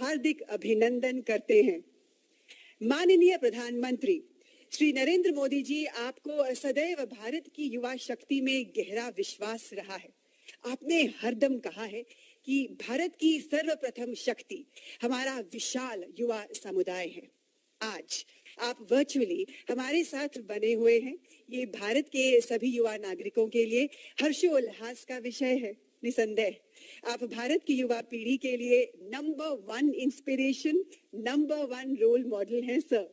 हार्दिक अभिनंदन करते हैं। माननीय प्रधानमंत्री श्री नरेंद्र मोदी जी, आपको सदैव भारत की युवा शक्ति में गहरा विश्वास रहा है। आपने हरदम कहा है कि भारत की सर्वप्रथम शक्ति हमारा विशाल युवा समुदाय है। आज आप वर्चुअली हमारे साथ बने हुए हैं। ये भारत के सभी युवा नागरिकों के लिए हर्षोल्लास का विषय है। निसंदेह आप भारत की युवा पीढ़ी के लिए number 1 inspiration, number 1 role model हैं सर।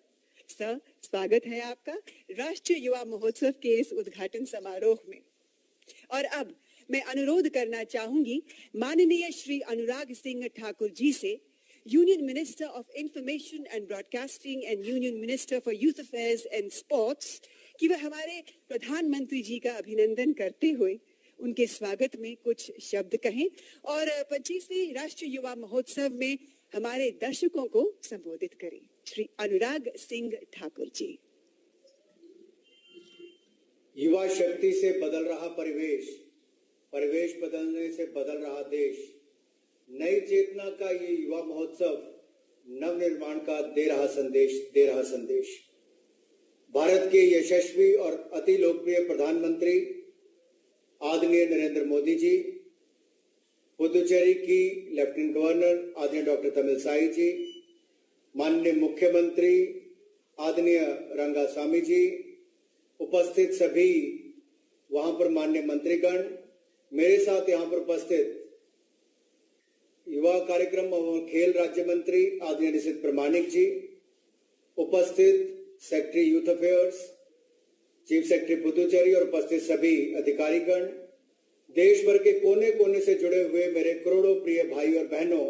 सर, स्वागत है आपका राष्ट्रीय युवा महोत्सव के इस उद्घाटन समारोह में। और अब मैं अनुरोध करना चाहूंगी माननीय श्री अनुराग सिंह ठाकुर जी से, union minister of information and broadcasting and union minister for youth affairs and sports, कि वह हमारे प्रधानमंत्री जी का अभिनंदन करते हुए उनके स्वागत में कुछ शब्द कहें और 25वीं राष्ट्रीय युवा महोत्सव में हमारे दर्शकों को संबोधित करें। श्री अनुराग सिंह ठाकुर जी। युवा शक्ति से बदल रहा परिवेश, परिवेश बदलने से बदल रहा देश। नई चेतना का ये युवा महोत्सव नव निर्माण का दे रहा संदेश। भारत के यशस्वी और अति लोकप्रिय प्रधानमंत्री आदरणीय नरेंद्र मोदी जी, पुदुचेरी की लेफ्टिनेंट गवर्नर आदरणीय डॉक्टर तमिलसाई जी, माननीय मुख्यमंत्री आदरणीय रंगास्वामी जी, उपस्थित सभी वहां पर माननीय मंत्रीगण, मेरे साथ यहां पर उपस्थित युवा कार्यक्रम और खेल राज्य मंत्री आदरणीय निशित प्रमाणिक जी, उपस्थित secretary youth affairs, chief secretary Puducherry और उपस्थित सभी अधिकारीगण, देश भर के कोने कोने से जुड़े हुए मेरे करोड़ों प्रिय भाई और बहनों,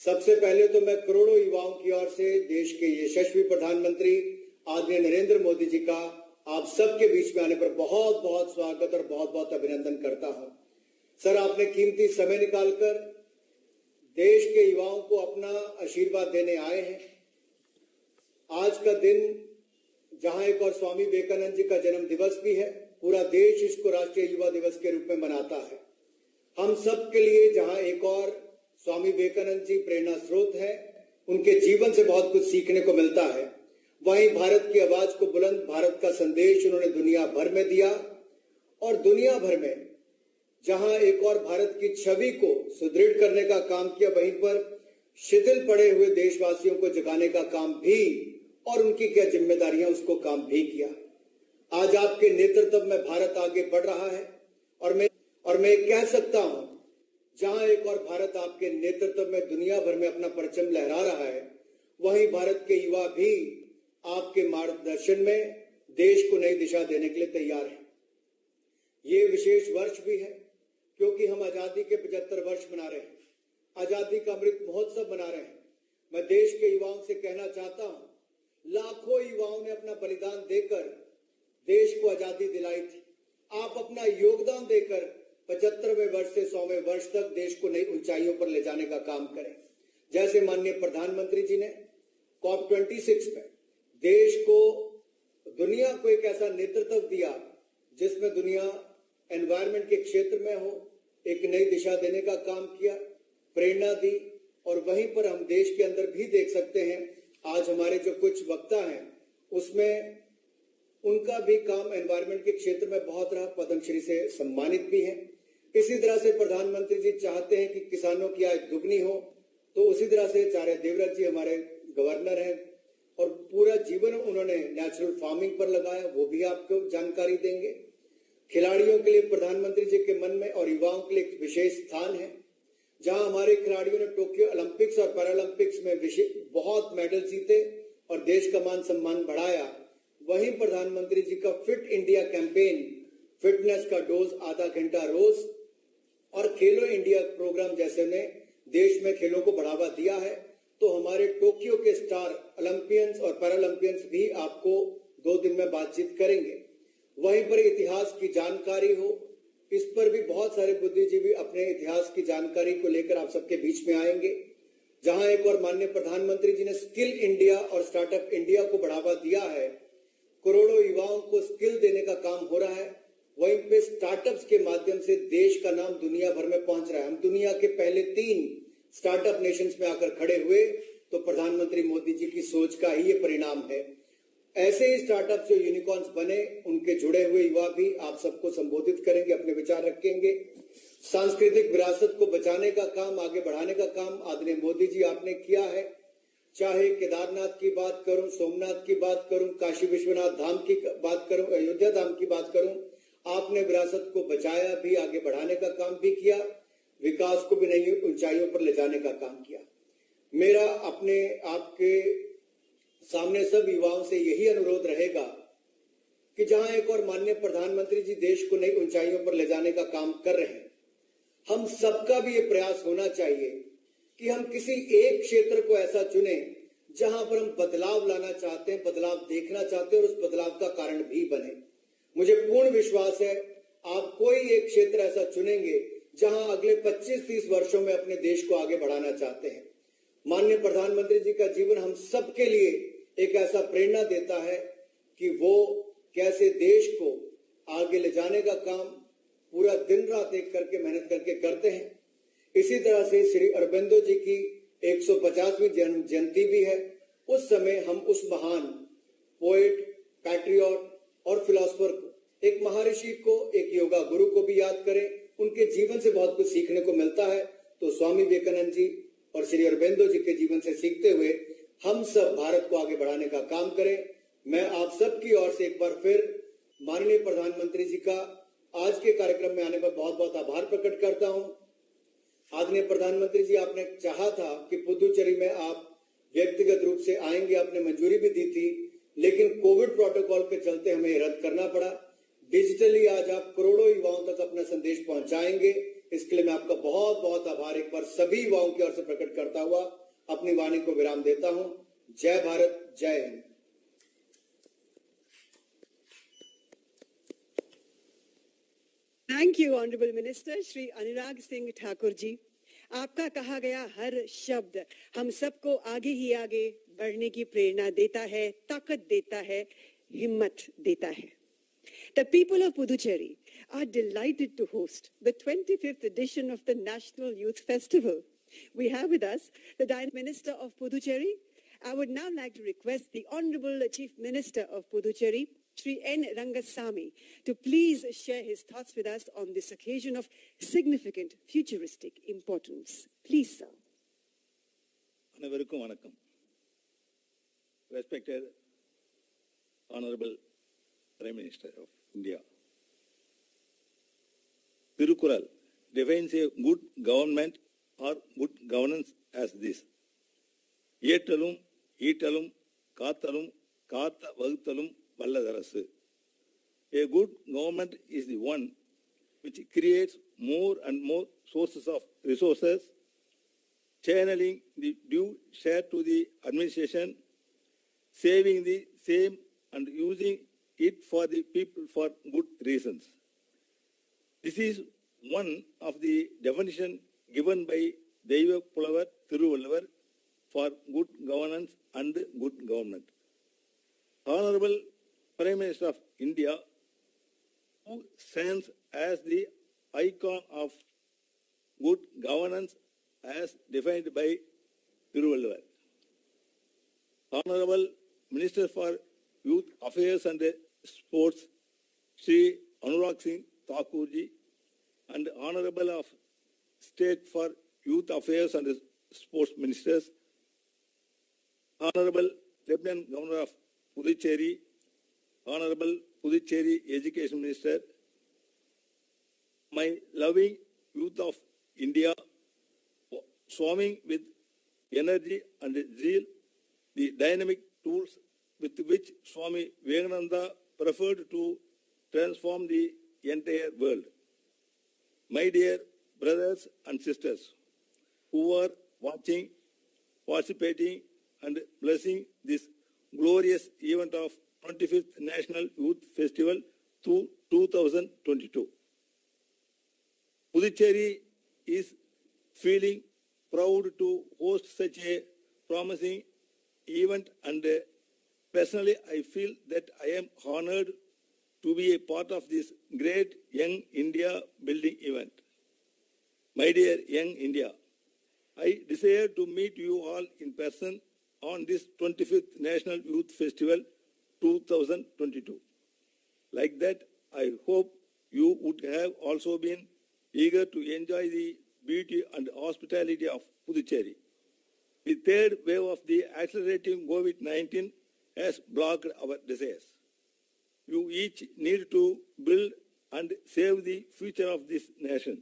सबसे पहले तो मैं करोड़ों युवाओं की ओर से देश के यशस्वी प्रधानमंत्री आदरणीय नरेंद्र मोदी जी का आप सबके बीच में आने पर बहुत बहुत स्वागत और बहुत बहुत अभिनंदन करता हूं। सर, आपने कीमती समय निकालकर देश के युवाओं को अपना आशीर्वाद देने आए हैं। आज का दिन जहां एक और स्वामी विवेकानंद जी का जन्म दिवस भी है, पूरा देश इसको राष्ट्रीय युवा दिवस के रूप में मनाता है। हम सब के लिए जहां एक और स्वामी विवेकानंद जी प्रेरणा स्रोत है, उनके जीवन से बहुत कुछ सीखने को मिलता है। वहीं भारत की आवाज को बुलंद, भारत का संदेश उन्होंने दुनिया भर में दिया और दुनिया भर में जहां एक और भारत की छवि को सुदृढ़ करने का काम किया, वहीं पर शिथिल पड़े हुए देशवासियों को जगाने का काम भी और उनकी क्या जिम्मेदारियां उसको काम भी किया। आज आपके नेतृत्व में भारत आगे बढ़ रहा है और मैं कह सकता हूं, जहां एक और भारत आपके नेतृत्व में दुनिया भर में अपना परचम लहरा रहा है, वहीं भारत के युवा भी आपके मार्गदर्शन में देश को नई दिशा देने के लिए तैयार है। ये विशेष वर्ष भी है क्योंकि हम आजादी के 75 वर्ष मना रहे हैं, आजादी का अमृत महोत्सव मना रहे हैं। मैं देश के युवाओं से कहना चाहता हूं, लाखों युवाओं ने अपना बलिदान देकर देश को आजादी दिलाई थी। आप अपना योगदान देकर 75वें वर्ष से 100वें वर्ष तक देश को नई ऊंचाइयों पर ले जाने का काम करें। जैसे माननीय प्रधानमंत्री जी ने COP26 में देश को, दुनिया को एक ऐसा नेतृत्व दिया जिसमें दुनिया एनवायरनमेंट के क्षेत्र में हो, एक नई दिशा देने का काम किया, प्रेरणा दी। और वहीं पर हम देश के अंदर भी देख सकते हैं, आज हमारे जो कुछ वक्ता हैं उसमें उनका भी काम एनवायरनमेंट के क्षेत्र में बहुत रहा, पद्मश्री से सम्मानित भी है। इसी तरह से प्रधानमंत्री जी चाहते हैं कि किसानों की आय दुगनी हो, तो उसी तरह से आचार्य देवव्रत जी हमारे गवर्नर हैं और पूरा जीवन उन्होंने नेचुरल फार्मिंग पर लगाया, वो भी आपको जानकारी देंगे। खिलाड़ियों के लिए प्रधानमंत्री जी के मन में और युवाओं के लिए एक विशेष स्थान है, जहां हमारे खिलाड़ियों ने टोक्यो ओलंपिक्स और पैरालंपिक्स में बहुत मेडल जीते और देश का मान सम्मान बढ़ाया। वहीं प्रधानमंत्री जी का फिट इंडिया कैंपेन, फिटनेस का डोज आधा घंटा रोज और खेलो इंडिया प्रोग्राम जैसे ने देश में खेलों को बढ़ावा दिया है। तो हमारे टोक्यो के स्टार ओलंपियंस और पैरालंपियंस भी आपको 2 दिन में बातचीत करेंगे। वहीं पर इतिहास की जानकारी हो, इस पर भी बहुत सारे बुद्धिजीवी अपने इतिहास की जानकारी को लेकर आप सबके बीच में आएंगे। जहां एक और माननीय प्रधानमंत्री जी ने स्किल इंडिया और स्टार्टअप इंडिया को बढ़ावा दिया है, करोड़ों युवाओं को स्किल देने का काम हो रहा है। वहीं पे स्टार्टअप्स के माध्यम से देश का नाम दुनिया भर में पहुंच रहा है। हम दुनिया के पहले 3 स्टार्टअप नेशंस में आकर खड़े हुए, तो प्रधानमंत्री मोदी जी की सोच का ही ये परिणाम है। ऐसे ही स्टार्टअप जो यूनिकॉर्न्स बने, उनके जुड़े हुए युवा भी आप सबको संबोधित करेंगे, अपने विचार रखेंगे। सांस्कृतिक विरासत को बचाने का काम, आगे बढ़ाने का काम आदरणीय मोदी जी आपने किया है। चाहे केदारनाथ की बात करूं, सोमनाथ की बात करूं, काशी विश्वनाथ धाम की बात करूं, अयोध्या धाम की बात करूं, आपने विरासत को बचाया भी, आगे बढ़ाने का काम भी किया, विकास को भी नई ऊंचाइयों पर ले जाने का काम किया। मेरा अपने आपके सामने सब युवाओं से यही अनुरोध रहेगा कि जहां एक और माननीय प्रधानमंत्री जी देश को नई ऊंचाइयों पर ले जाने का काम कर रहे हैं, हम सबका भी ये प्रयास होना चाहिए कि हम किसी एक क्षेत्र को ऐसा चुने जहां पर हम बदलाव लाना चाहते हैं, बदलाव देखना चाहते हैं और उस बदलाव का कारण भी बने। मुझे पूर्ण विश्वास है आप कोई एक क्षेत्र ऐसा चुनेंगे जहां अगले 25-30 वर्षों में अपने देश को आगे बढ़ाना चाहते हैं। माननीय प्रधानमंत्री जी का जीवन हम सबके लिए एक ऐसा प्रेरणा देता है कि वो कैसे देश को आगे ले जाने का काम पूरा दिन रात एक करके मेहनत करके करते हैं। इसी तरह से श्री अरबिंदो जी की 150वीं जन्म जयंती भी है। उस समय हम उस महान पोएट, पैट्रियट और फिलोसोफर को, एक महर्षि को, एक योगा गुरु को भी याद करें। उनके जीवन से बहुत कुछ सीखने को मिलता है। तो स्वामी विवेकानंद जी और श्री अरबिंदो जी के जीवन से सीखते हुए हम सब भारत को आगे बढ़ाने का काम करें। मैं आप सबकी ओर से एक बार फिर माननीय प्रधानमंत्री जी का आज के कार्यक्रम में आने पर बहुत बहुत आभार प्रकट करता हूं। आदरणीय प्रधानमंत्री जी, आपने चाहा था कि पुदुचेरी में आप व्यक्तिगत रूप से आएंगे, आपने मंजूरी भी दी थी, लेकिन कोविड प्रोटोकॉल के चलते हमें रद्द करना पड़ा। डिजिटली आज आप करोड़ों युवाओं तक अपना संदेश पहुंचाएंगे, इसके लिए मैं आपका बहुत बहुत आभार एक बार सभी युवाओं की ओर से प्रकट करता हुआ अपनी वाणी को विराम देता हूं। जय भारत, जय Hind. Thank you honourable minister Shri Anurag Singh Thakur ji. आपका कहा गया हर शब्द हम सबको आगे ही आगे बढ़ने की प्रेरणा देता है, ताकत देता है, हिम्मत देता है। The people of Puducherry are delighted to host the 25th edition of the National Youth Festival. We have with us the Dynamic Minister of Puducherry. I would now like to request the Honorable Chief Minister of Puducherry, Shri N. Rangasamy, to please share his thoughts with us on this occasion of significant futuristic importance. Please, sir. அனைவருக்கும் வணக்கம். Respected Honorable Prime Minister of India. Tirukkural defines a good government or good governance as this: ஏற்றலும் ஈட்டலும் காத்தலும் காத்த வகுத்தலும் வல்லதரசு. A good government is the one which creates more and more sources of resources, channeling the due share to the administration, saving the same and using it for the people for good reasons. This is one of the definition given by Deiva Pulavar Thiruvalluvar for good governance and good government. Honorable Prime Minister of India, who stands as the icon of good governance as defined by Thiruvalluvar. Honorable Minister for Youth Affairs and Sports, Shri Anurag Singh Thakur ji, and Honorable of State for Youth Affairs and Sports Ministers, Honorable Lieutenant Governor of Puducherry, Honorable Puducherry Education Minister, my loving youth of India, swarming with energy and zeal, the dynamic tools with which Swami Vivekananda preferred to transform the entire world. My dear brothers and sisters who are watching, participating and blessing this glorious event of 25th National Youth Festival 2022. Puducherry is feeling proud to host such a promising event, and personally I feel that I am honored to be a part of this great Young India building event. My dear Young India, I desire to meet you all in person on this 25th National Youth Festival 2022. Like that, I hope you would have also been eager to enjoy the beauty and hospitality of Puducherry. The third wave of the accelerating COVID-19 has blocked our desires. You each need to build and save the future of this nation.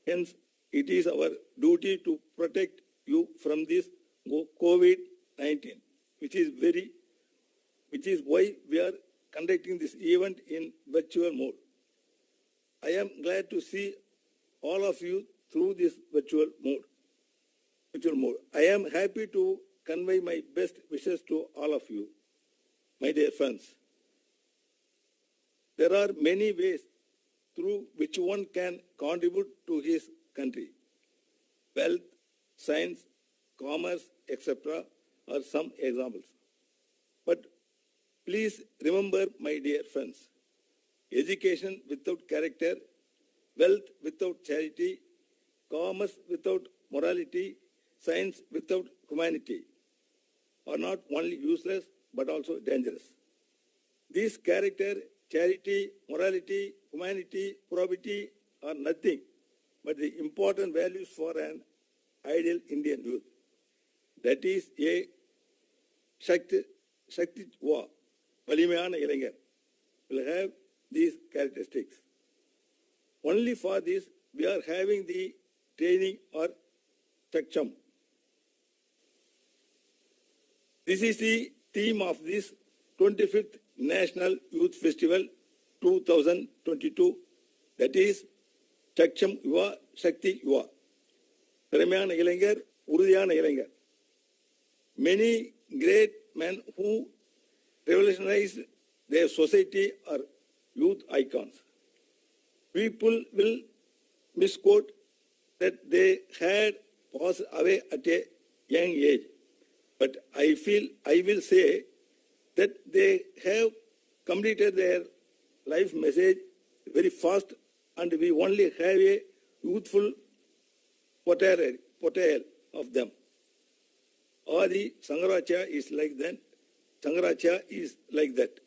Hence, it is our duty to protect you from this COVID-19, which is why we are conducting this event in virtual mode. I am glad to see all of you through this virtual mode. I am happy to convey my best wishes to all of you, my dear friends. There are many ways through which one can contribute to his country. Wealth, science, commerce, etc. are some examples. But please remember, my dear friends, education without character, wealth without charity, commerce without morality, science without humanity are not only useless but also dangerous. These character, charity, morality, humanity, probity are nothing but the important values for an ideal Indian youth. That is a Shaktitva, Valimayana Ilangar, will have these characteristics. Only for this, we are having the training or Chakcham. This is the theme of this 25th National Youth Festival 2022, that is Chakcham Yuva, Shakti Yuva. Valimayana Ilangar, Urudiyana Ilangar. Many great men who revolutionized their society are youth icons. People will misquote that they had passed away at a young age. But I will say that they have completed their life message very fast, and we only have a youthful portrayal of them. Adi Sangaracha is like that. Sangaracha is like that.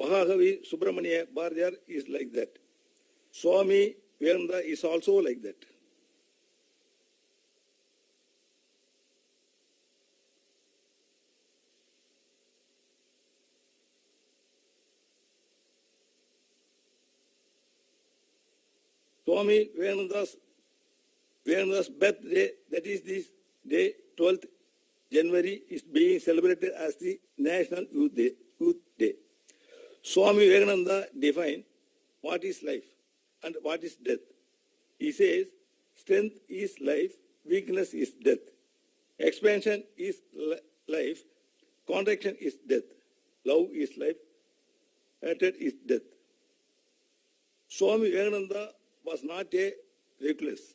Mahakavi Subramania Bharatiar is like that. Swami Vivekananda is also like that. Swami Vivekananda's birthday, that is this day, 12th January, is being celebrated as the National Youth Day. Swami Vivekananda defined what is life and what is death. He says, strength is life, weakness is death. Expansion is life, contraction is death. Love is life, hatred is death. Swami Vivekananda was not a recluse.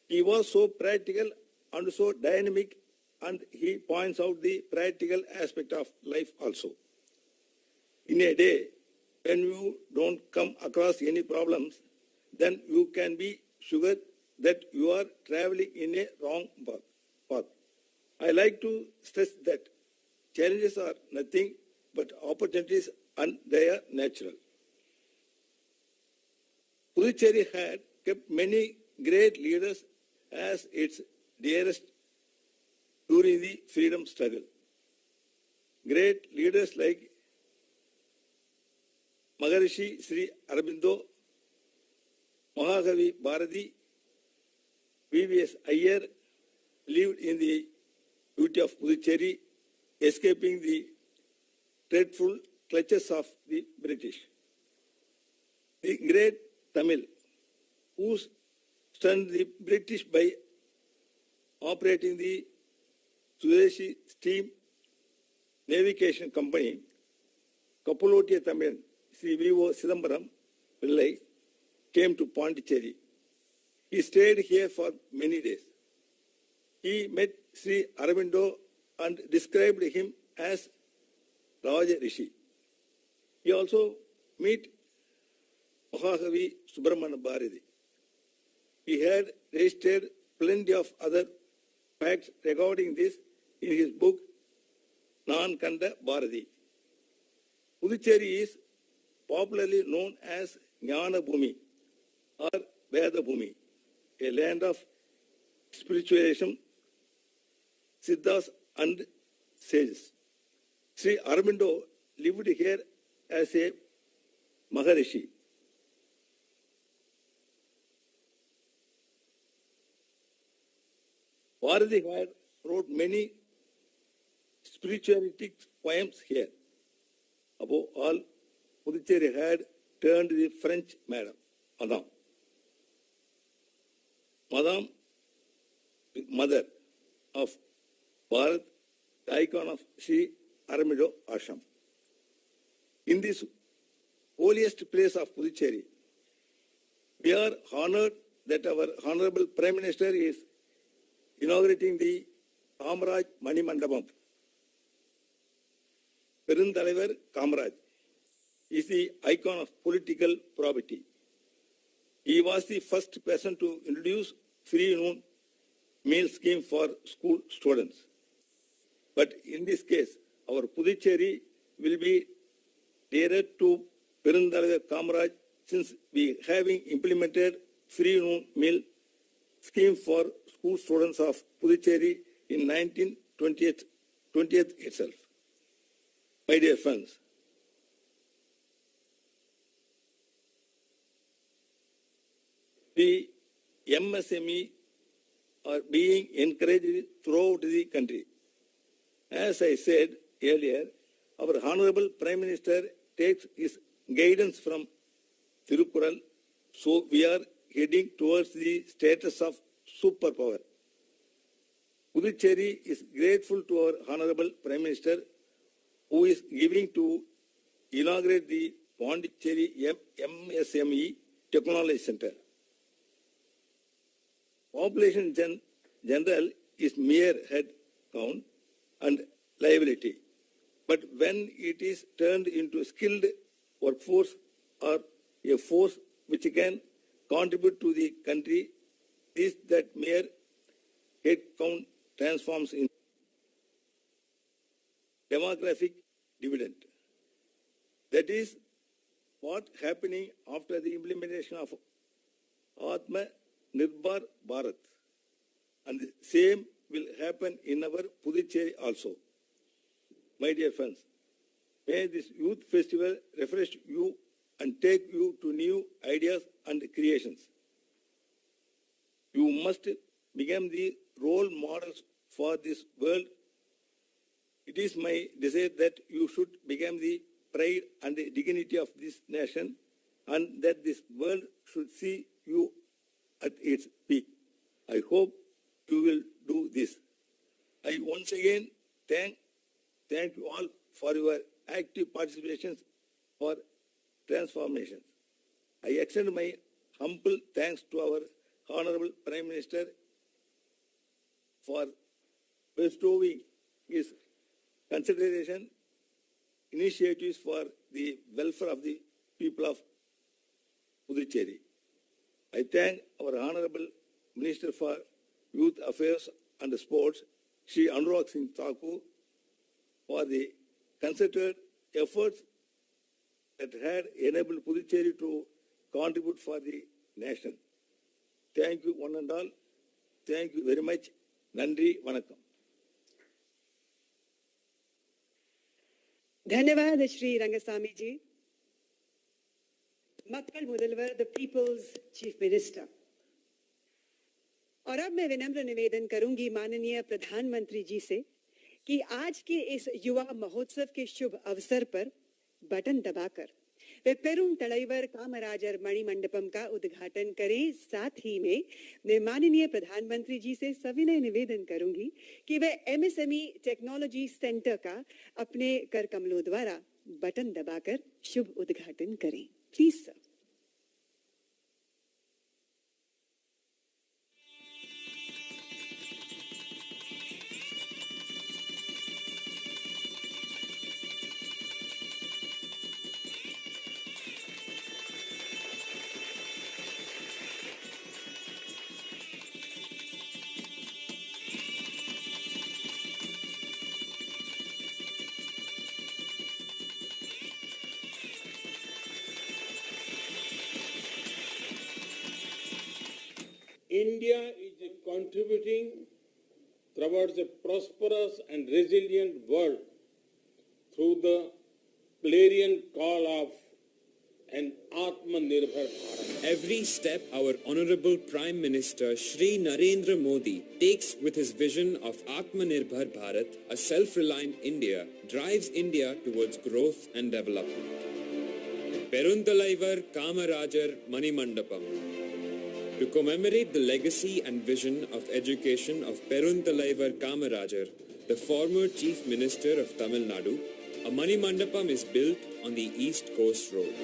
He was so practical and so dynamic, and he points out the practical aspect of life also. In a day, when you don't come across any problems, then you can be sure that you are traveling in a wrong path. I like to stress that challenges are nothing but opportunities, and they are natural. Puducherry had kept many great leaders as its dearest during the freedom struggle. Great leaders like Maharishi Sri Aurobindo, Mahakavi Bharati, VVS Iyer lived in the beauty of Puducherry, escaping the dreadful clutches of the British. The great Tamil, who stunned the British by operating the Swadeshi Steam Navigation Company, Kapulottiya Tamilan, Sri V.O. Sidambaram Pillai, came to Pondicherry. He stayed here for many days. He met Sri Aurobindo and described him as Raja Rishi. He also met Mahakavi Subramanya Bharati. He had registered plenty of other facts regarding this in his book Nankanda Bharati. Puducherry is popularly known as Jnana Bhumi or Veda Bhumi, a land of spiritualism, siddhas and sages. Sri Aurobindo lived here as a Maharishi. Bharati had wrote many spiritualistic poems here. Above all, Puducherry had turned the French Madame, mother of Bharat, the icon of Sri Aurobindo Ashram. In this holiest place of Puducherry, we are honored that our Honorable Prime Minister is inaugurating the Kamaraj Mani Mandapam. Perunthalavar Kamaraj is the icon of political probity. He was the first person to introduce free noon meal scheme for school students. But in this case, our Puducherry will be dearer to Perunthalavar Kamaraj since we having implemented free noon meal scheme for school students of Puducherry in 1920 itself. My dear friends, the MSME are being encouraged throughout the country. As I said earlier, our Honorable Prime Minister takes his guidance from Thirukural, so we are heading towards the status of superpower. Puducherry is grateful to our Honorable Prime Minister who is giving to inaugurate the Pondicherry MSME Technology Center. Population general is mere head count and liability. But when it is turned into skilled workforce or a force which can contribute to the country, this that mere head count transforms in demographic dividend. That is what happening after the implementation of Atma Nirbhar Bharat. And the same will happen in our Puducherry also. My dear friends, may this youth festival refresh you and take you to new ideas and creations. You must become the role models for this world. It is my desire that you should become the pride and the dignity of this nation and that this world should see you at its peak. I hope you will do this. I once again thank you all for your active participations for transformations. I extend my humble thanks to our Honorable Prime Minister for bestowing his consideration initiatives for the welfare of the people of Puducherry. I thank our Honorable Minister for Youth Affairs and Sports, Shri Anurag Singh Thakur, for the concerted efforts that had enabled Puducherry to contribute for the nation. Thank you one and all. Thank you very much. Nandri Vanakkam. धन्यवाद श्री रंगस्वामी जी. मक्कल मुदलवर, the peoples chief minister. और अब मैं विनम्र निवेदन करूंगी माननीय प्रधानमंत्री जी से कि आज के इस युवा महोत्सव के शुभ अवसर पर बटन दबाकर वे पेरुंतलैवर कामराजर मणिमंडपम का उद्घाटन करें. साथ ही में मैं माननीय प्रधानमंत्री जी से सविनय निवेदन करूंगी कि वे एमएसएमई टेक्नोलॉजी सेंटर का अपने कर कमलों द्वारा बटन दबाकर शुभ उद्घाटन करें. Please sir. India is contributing towards a prosperous and resilient world through the clarion call of an Atmanirbhar Bharat. Every step our Honorable Prime Minister Shri Narendra Modi takes with his vision of Atmanirbhar Bharat, a self-reliant India, drives India towards growth and development. Peruntalaivar Kamarajar Manimandapam. To commemorate the legacy and vision of education of Peruntalaivar Kamarajar, the former Chief Minister of Tamil Nadu, a Manimandapam is built on the East Coast Road.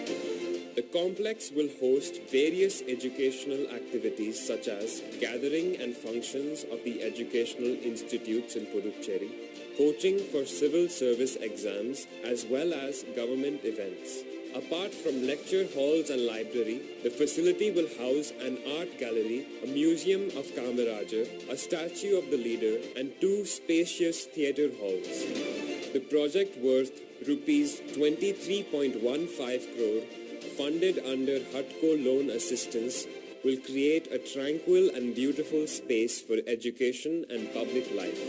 The complex will host various educational activities such as gathering and functions of the educational institutes in Puducherry, coaching for civil service exams as well as government events. Apart from lecture halls and library, the facility will house an art gallery, a museum of Kamarajar, a statue of the leader, and 2 spacious theatre halls. The project worth rupees 23.15 crore, funded under HUDCO loan assistance, will create a tranquil and beautiful space for education and public life.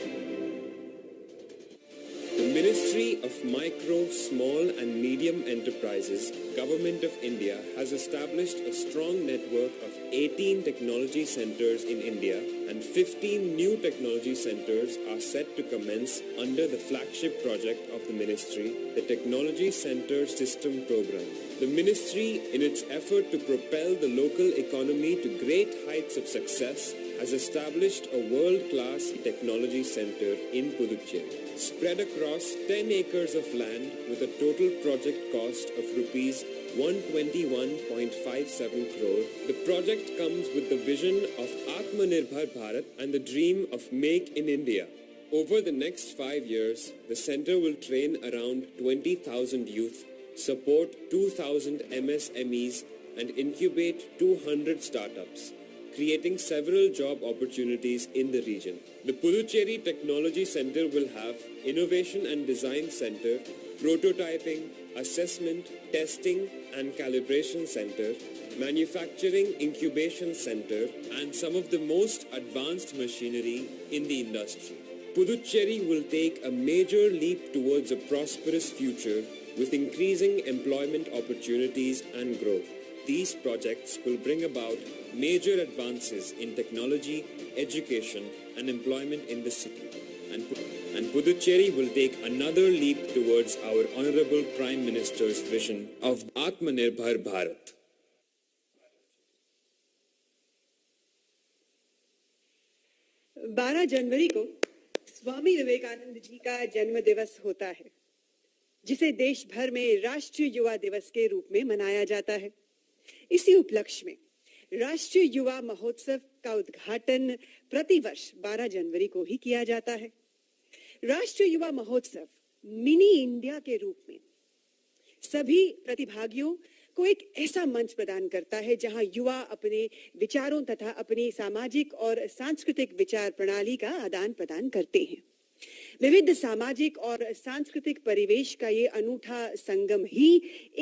The Ministry of Micro, Small and Medium Enterprises, Government of India, has established a strong network of 18 technology centers in India, and 15 new technology centers are set to commence under the flagship project of the Ministry, the Technology Center System Program. The Ministry, in its effort to propel the local economy to great heights of success, has established a world-class technology center in Puducherry. Spread across 10 acres of land with a total project cost of rupees 121.57 crore, the project comes with the vision of Atmanirbhar Bharat and the dream of Make in India. Over the next 5 years, the center will train around 20,000 youth, support 2,000 MSMEs, and incubate 200 startups, creating several job opportunities in the region. The Puducherry Technology Center will have Innovation and Design Center, Prototyping, Assessment, Testing and Calibration Center, Manufacturing Incubation Center, and some of the most advanced machinery in the industry. Puducherry will take a major leap towards a prosperous future with increasing employment opportunities and growth. These projects will bring about major advances in technology, education, and employment in the city. And Puducherry will take another leap towards our Honorable Prime Minister's vision of Atmanirbhar Bharat. बारह जनवरी को स्वामी विवेकानंद जी का जन्म दिवस होता है, जिसे देश भर में राष्ट्रीय युवा दिवस के रूप में मनाया जाता है। इसी उपलक्ष्य में राष्ट्रीय युवा महोत्सव का उद्घाटन प्रतिवर्ष 12 जनवरी को ही किया जाता है। राष्ट्रीय युवा महोत्सव मिनी इंडिया के रूप में सभी प्रतिभागियों को एक ऐसा मंच प्रदान करता है जहां युवा अपने विचारों तथा अपनी सामाजिक और सांस्कृतिक विचार प्रणाली का आदान प्रदान करते हैं। विविध सामाजिक और सांस्कृतिक परिवेश का ये अनूठा संगम ही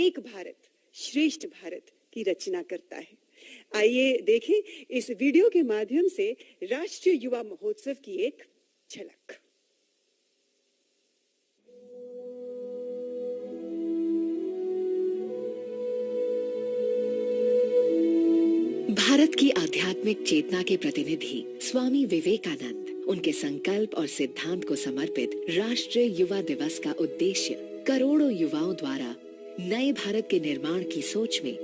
एक भारत श्रेष्ठ भारत की रचना करता है। आइए देखें इस वीडियो के माध्यम से राष्ट्रीय युवा महोत्सव की एक झलक। भारत की आध्यात्मिक चेतना के प्रतिनिधि स्वामी विवेकानंद, उनके संकल्प और सिद्धांत को समर्पित राष्ट्रीय युवा दिवस का उद्देश्य करोड़ों युवाओं द्वारा नए भारत के निर्माण की सोच में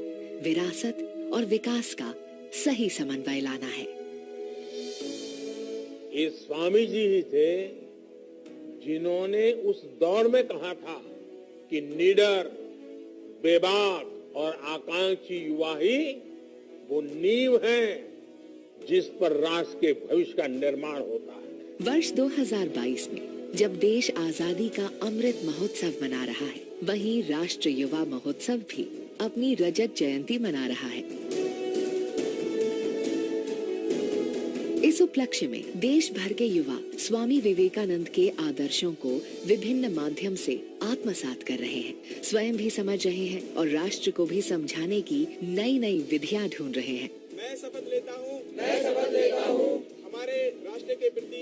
विरासत और विकास का सही समन्वय लाना है। ये स्वामी जी ही थे जिन्होंने उस दौर में कहा था कि निडर, बेबाक और आकांक्षी युवा ही वो नींव है जिस पर राष्ट्र के भविष्य का निर्माण होता है। वर्ष 2022 में जब देश आजादी का अमृत महोत्सव मना रहा है, वहीं राष्ट्रीय युवा महोत्सव भी अपनी रजत जयंती मना रहा है। इस उपलक्ष्य में देश भर के युवा स्वामी विवेकानंद के आदर्शों को विभिन्न माध्यम से आत्मसात कर रहे हैं, स्वयं भी समझ रहे हैं और राष्ट्र को भी समझाने की नई नई विधियां ढूंढ रहे हैं। मैं शपथ लेता हूँ हमारे राष्ट्र के प्रति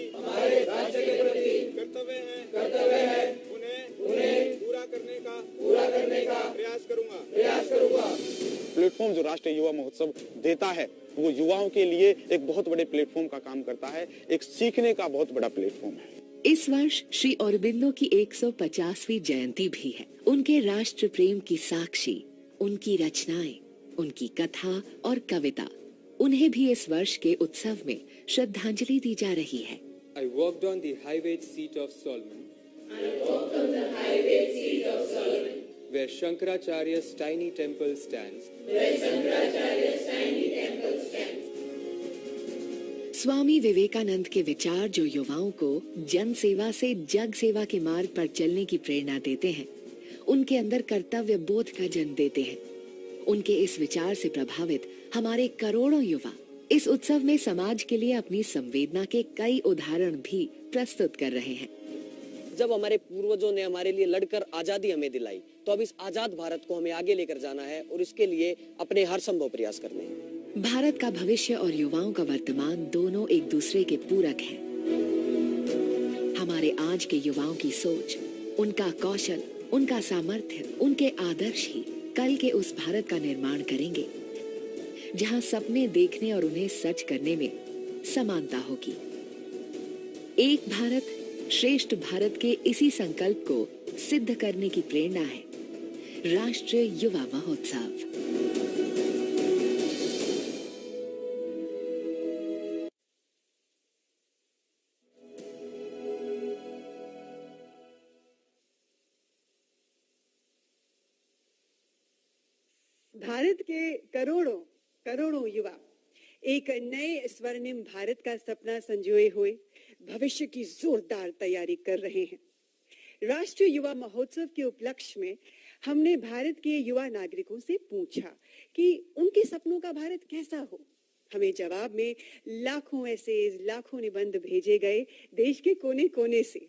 कर्तव्य है उन्हें पूरा करने का प्रयास करूंगा। प्लेटफॉर्म जो राष्ट्रीय युवा महोत्सव देता है वो युवाओं के लिए एक बहुत बड़े प्लेटफॉर्म का काम करता है, एक सीखने का बहुत बड़ा प्लेटफॉर्म है। इस वर्ष श्री औरबिंदो की 150वीं जयंती भी है। उनके राष्ट्र प्रेम की साक्षी उनकी रचनाएं, उनकी कथा और कविता, उन्हें भी इस वर्ष के उत्सव में श्रद्धांजलि दी जा रही है। I walked on the high-weight seat of Solomon. Where Shankaracharya's tiny temple stands. Swami Vivekananda के विचार जो युवाओं को जन सेवा से जग सेवा के मार्ग पर चलने की प्रेरणा देते हैं, उनके अंदर कर्तव्य बोध का जन्म देते हैं। उनके इस विचार से प्रभावित हमारे करोड़ों युवा इस उत्सव में समाज के लिए अपनी संवेदना के कई उदाहरण भी प्रस्तुत कर रहे हैं। जब हमारे पूर्वजों ने हमारे लिए लड़कर आजादी हमें दिलाई, तो अब इस आजाद भारत को हमें आगे लेकर जाना है और इसके लिए अपने हर संभव प्रयास करने हैं। भारत का भविष्य और युवाओं का वर्तमान दोनों एक दूसरे के पूरक हैं। हमारे आज के युवाओं की सोच, उनका कौशल, उनका सामर्थ्य, उनके आदर्श ही कल के उस भारत का निर्माण करेंगे जहां सपने देखने और उन्हें सच करने में समानता होगी। एक भारत श्रेष्ठ भारत के इसी संकल्प को सिद्ध करने की प्रेरणा है राष्ट्रीय युवा महोत्सव। भारत के करोड़ों करोड़ों युवा एक नए स्वर्णिम भारत का सपना संजोए हुए भविष्य की जोरदार तैयारी कर रहे हैं। राष्ट्रीय युवा महोत्सव के उपलक्ष्य में हमने भारत के युवा नागरिकों से पूछा कि उनके सपनों का भारत कैसा हो। हमें जवाब में लाखों एसेज, लाखों निबंध भेजे गए देश के कोने कोने से।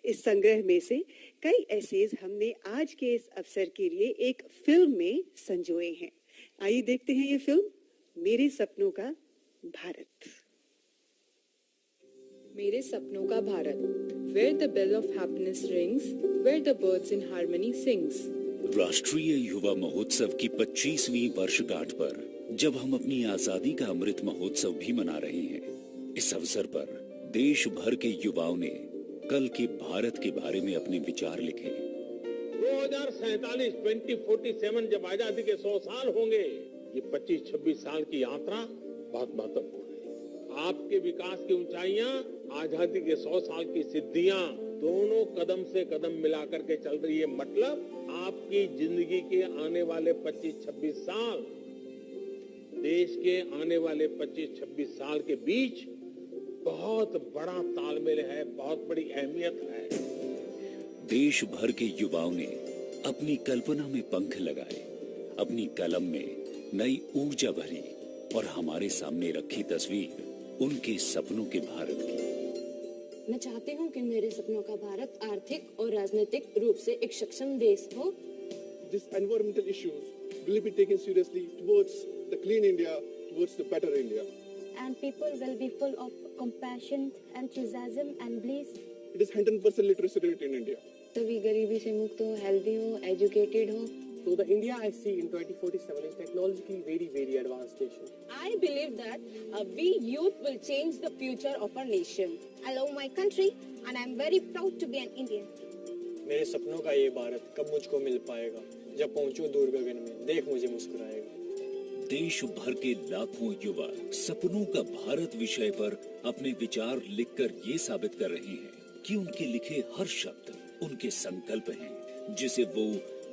इस संग्रह में से कई एसेज हमने आज के इस अवसर के लिए एक फिल्म में संजोए हैं। आइए देखते हैं ये फिल्म, मेरे सपनों का भारत। मेरे सपनों का Bharat, where the bell of happiness rings, where the birds in harmony sings। राष्ट्रीय युवा महोत्सव की 25वीं वर्षगांठ पर जब हम अपनी आजादी का अमृत महोत्सव भी मना रहे हैं, इस अवसर पर देश भर के युवाओं ने कल के भारत के बारे में अपने विचार लिखे। 2047 2047 जब आजादी के 100 साल होंगे, ये 25-26 साल की यात्रा बहुत महत्वपूर्ण है। आपके विकास की ऊंचाइयां, आजादी के 100 साल की सिद्धियां दोनों कदम से कदम मिला करके चल रही है। मतलब आपकी जिंदगी के आने वाले 25-26 साल, देश के आने वाले 25-26 साल के बीच बहुत बड़ा तालमेल है, बहुत बड़ी अहमियत है। देश भर के युवाओं ने अपनी कल्पना में पंख लगाए, अपनी कलम में नई ऊर्जा भरी और हमारे सामने रखी तस्वीर उनके सपनों के भारत की। मैं चाहती हूँ कि मेरे सपनों का भारत आर्थिक और राजनीतिक रूप से एक सक्षम देश हो। These environmental issues will be taken seriously towards the clean India, towards the better India. And people will be full of compassion, enthusiasm and bliss. It is 100% literacy rate in India. सभी गरीबी से मुक्त हो, healthy हो, educated हो। So the India I see in 2047 is technologically very advanced nation. I believe that we youth will change the future of our nation. I love my country and I am very proud to be an Indian. मेरे सपनों का ये भारत कब मुझको मिल पाएगा? जब पहुंचूं दूर गगन में, देख मुझे मुस्कुराएगा। देश भर के लाखों युवा सपनों का भारत विषय पर अपने विचार लिखकर ये साबित कर रहे हैं कि उनके लिखे हर शब्द उनके संकल्प हैं, जिसे वो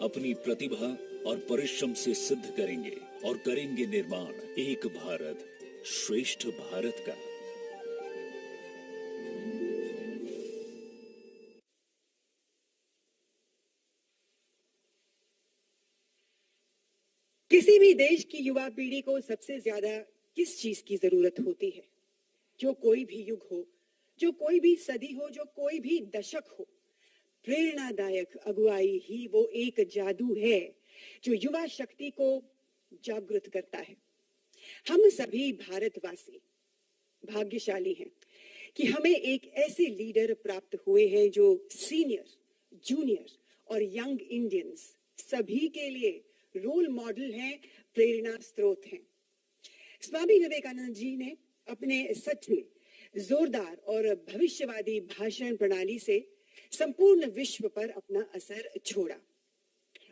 अपनी प्रतिभा और परिश्रम से सिद्ध करेंगे और करेंगे निर्माण एक भारत श्रेष्ठ भारत का। किसी भी देश की युवा पीढ़ी को सबसे ज्यादा किस चीज की जरूरत होती है? जो कोई भी युग हो, जो कोई भी सदी हो, जो कोई भी दशक हो, प्रेरणादायक अगुवाई ही वो एक जादू है जो युवा शक्ति को जागृत करता है। हम सभी भारतवासी भाग्यशाली हैं कि हमें एक ऐसे लीडर प्राप्त हुए हैं जो सीनियर, जूनियर और यंग इंडियंस सभी के लिए रोल मॉडल हैं, प्रेरणा स्रोत हैं। स्वामी विवेकानंद जी ने अपने सच में जोरदार और भविष्यवादी भाषण प्रणाली से संपूर्ण विश्व पर अपना असर छोड़ा।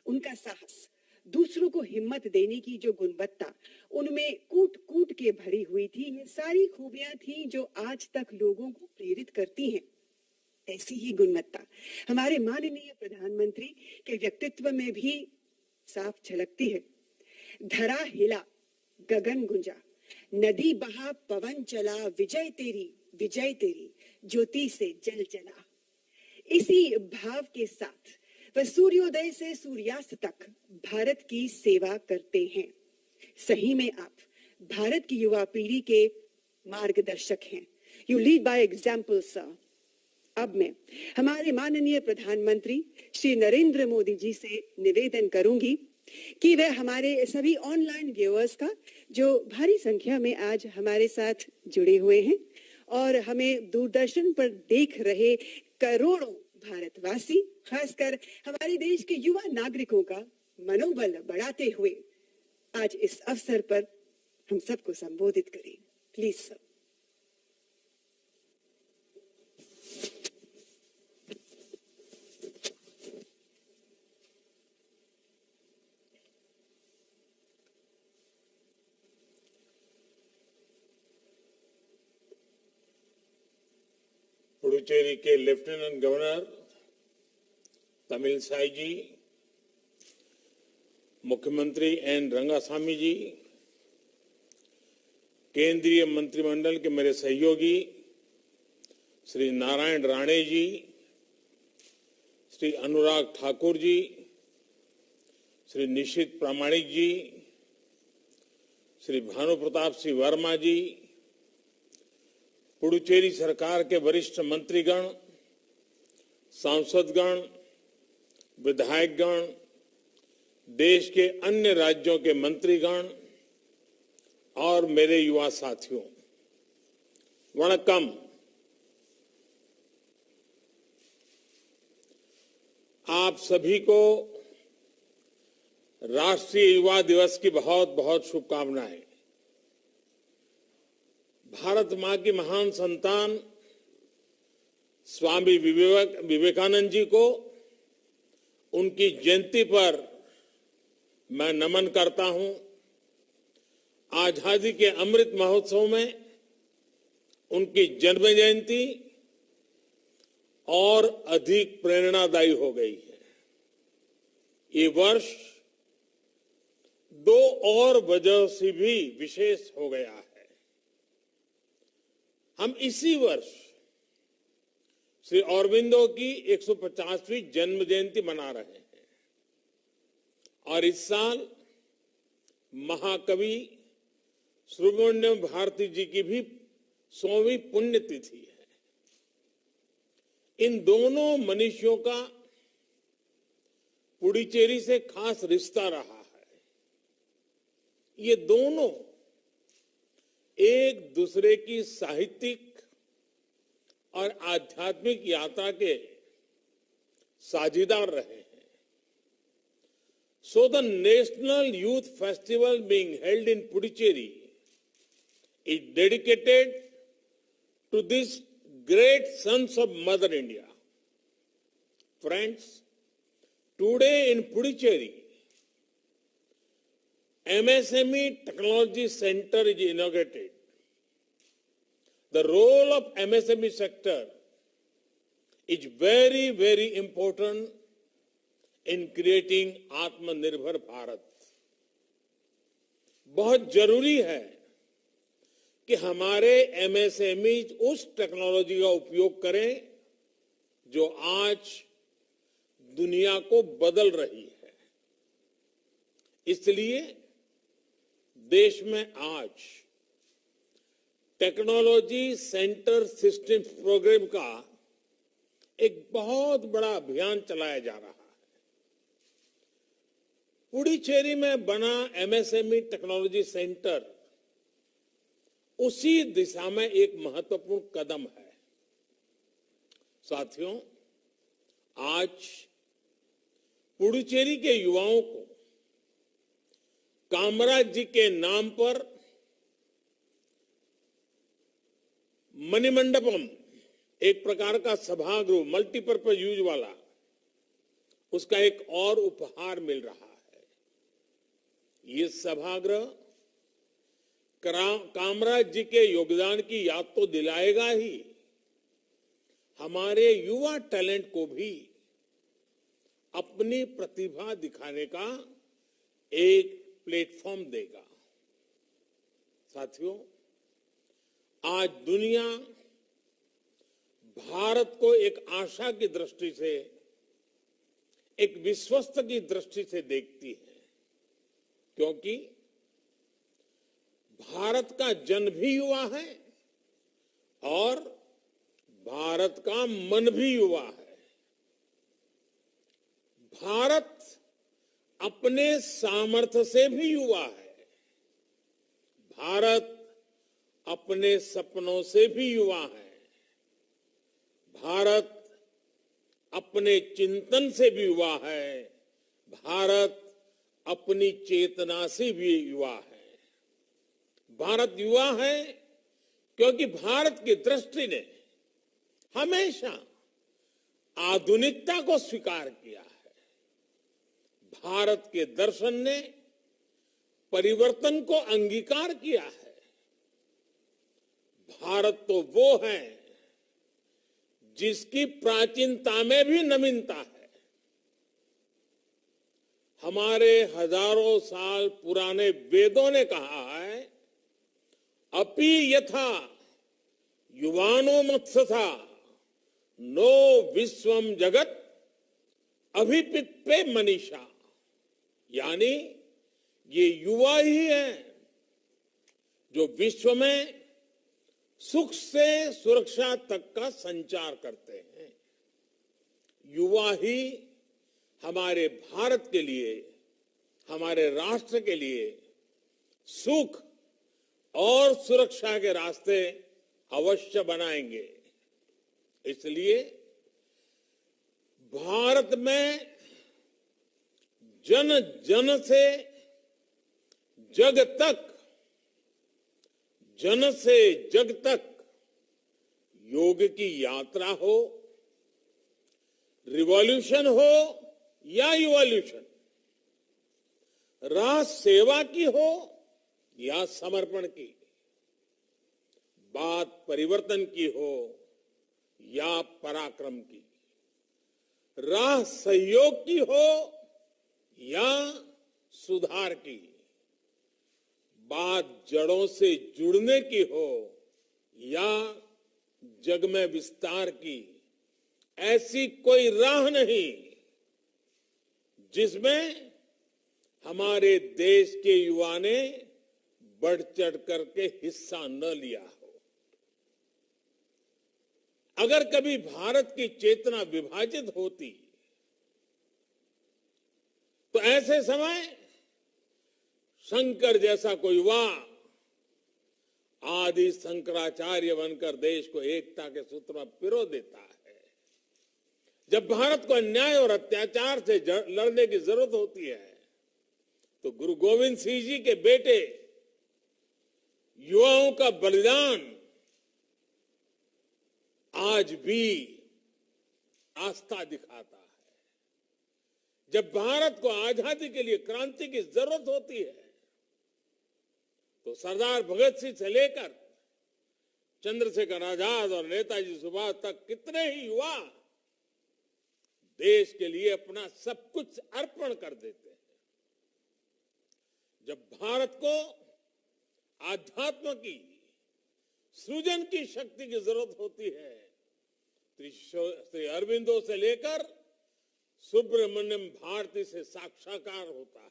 उनका साहस, दूसरों को हिम्मत देने की जो गुणवत्ता उनमें कूट कूट के भरी हुई थी, ये सारी खूबियां थी जो आज तक लोगों को प्रेरित करती हैं। ऐसी ही गुणवत्ता हमारे माननीय प्रधानमंत्री के व्यक्तित्व में भी साफ झलकती है। धरा हिला, गगन गुंजा, नदी बहा, पवन चला, विजय तेरी ज्योति से जल जला। इसी भाव के साथ वह सूर्योदय से सूर्यास्त तक भारत की सेवा करते हैं। सही में आप भारत की युवा पीढ़ी के मार्गदर्शक हैं। You lead by example sir. अब मैं हमारे माननीय प्रधानमंत्री श्री नरेंद्र मोदी जी से निवेदन करूंगी कि वह हमारे सभी ऑनलाइन व्यूअर्स का, जो भारी संख्या में आज हमारे साथ जुड़े हुए हैं और हमें दूरदर्शन पर देख रहे करोड़ों भारतवासी, खासकर हमारे देश के युवा नागरिकों का मनोबल बढ़ाते हुए आज इस अवसर पर हम सबको संबोधित करें। Please sir. पुडुचेरी के लेफ्टिनेंट गवर्नर तमिलसाई जी, मुख्यमंत्री एन रंगासामी जी, केंद्रीय मंत्रिमंडल के मेरे सहयोगी श्री नारायण राणे जी, श्री अनुराग ठाकुर जी, श्री निशित प्रामाणिक जी, श्री भानु प्रताप सिंह वर्मा जी, पुडुचेरी सरकार के वरिष्ठ मंत्रीगण, सांसदगण, विधायकगण, देश के अन्य राज्यों के मंत्रीगण और मेरे युवा साथियों, वणक्कम। आप सभी को राष्ट्रीय युवा दिवस की बहुत बहुत शुभकामनाएं। भारत मां की महान संतान स्वामी विवेकानंद जी को उनकी जयंती पर मैं नमन करता हूं। आजादी के अमृत महोत्सव में उनकी जन्म जयंती और अधिक प्रेरणादायी हो गई है। ये वर्ष दो और वजह से भी विशेष हो गया है। हम इसी वर्ष श्री अरबिंदो की 150वीं जन्म जयंती मना रहे हैं और इस साल महाकवि सुब्रमण्यम भारती जी की भी 100वीं पुण्यतिथि है। इन दोनों मनीषियों का पुडुचेरी से खास रिश्ता रहा है। ये दोनों एक दूसरे की साहित्यिक और आध्यात्मिक यात्रा के साझीदार रहे हैं। So the National Youth Festival being held in Puducherry is dedicated to these great sons of Mother India. Friends, today in Puducherry, MSME Technology Center is inaugurated. The role of MSME sector is very, very important in creating आत्मनिर्भर भारत। बहुत जरूरी है कि हमारे MSME उस technology का उपयोग करें जो आज दुनिया को बदल रही है। इसलिए देश में आज टेक्नोलॉजी सेंटर सिस्टम प्रोग्राम का एक बहुत बड़ा अभियान चलाया जा रहा है। पुडुचेरी में बना MSME टेक्नोलॉजी सेंटर उसी दिशा में एक महत्वपूर्ण कदम है। साथियों, आज पुडुचेरी के युवाओं को कामराज जी के नाम पर मणिमंडपम, एक प्रकार का सभागृह, मल्टीपर्पज यूज वाला, उसका एक और उपहार मिल रहा है। ये सभागृह कामराज जी के योगदान की याद तो दिलाएगा ही, हमारे युवा टैलेंट को भी अपनी प्रतिभा दिखाने का एक प्लेटफॉर्म देगा। साथियों, आज दुनिया भारत को एक आशा की दृष्टि से, एक विश्वस्त की दृष्टि से देखती है, क्योंकि भारत का जन भी युवा है और भारत का मन भी युवा है। भारत अपने सामर्थ्य से भी युवा है, भारत अपने सपनों से भी युवा है, भारत अपने चिंतन से भी युवा है, भारत अपनी चेतना से भी युवा है। भारत युवा है क्योंकि भारत की दृष्टि ने हमेशा आधुनिकता को स्वीकार किया है। भारत के दर्शन ने परिवर्तन को अंगीकार किया है। भारत तो वो है जिसकी प्राचीनता में भी नवीनता है। हमारे हजारों साल पुराने वेदों ने कहा है, अपि यथा युवानो मत्सथा नो विश्वम जगत अभिपित्पे मनीषा, यानी ये युवा ही है जो विश्व में सुख से सुरक्षा तक का संचार करते हैं। युवा ही हमारे भारत के लिए, हमारे राष्ट्र के लिए सुख और सुरक्षा के रास्ते अवश्य बनाएंगे। इसलिए भारत में जन जन से जग तक, जन से जग तक योग की यात्रा हो, रिवॉल्यूशन हो या इवोल्यूशन, राह सेवा की हो या समर्पण की, बात परिवर्तन की हो या पराक्रम की, राह सहयोग की हो या सुधार की, बात जड़ों से जुड़ने की हो या जग में विस्तार की, ऐसी कोई राह नहीं जिसमें हमारे देश के युवा ने बढ़ चढ़ करके हिस्सा न लिया हो। अगर कभी भारत की चेतना विभाजित होती तो ऐसे समय शंकर जैसा कोई युवा आदि शंकराचार्य बनकर देश को एकता के सूत्र में पिरो देता है। जब भारत को अन्याय और अत्याचार से लड़ने की जरूरत होती है तो गुरु गोविंद सिंह जी के बेटे युवाओं का बलिदान आज भी आस्था दिखाता है। जब भारत को आजादी के लिए क्रांति की जरूरत होती है तो सरदार भगत सिंह से लेकर चंद्रशेखर आजाद और नेताजी सुभाष तक कितने ही युवा देश के लिए अपना सब कुछ अर्पण कर देते हैं। जब भारत को आध्यात्म की, सृजन की शक्ति की जरूरत होती है, श्री अरविंदो से लेकर सुब्रमण्यम भारती से साक्षात्कार होता है।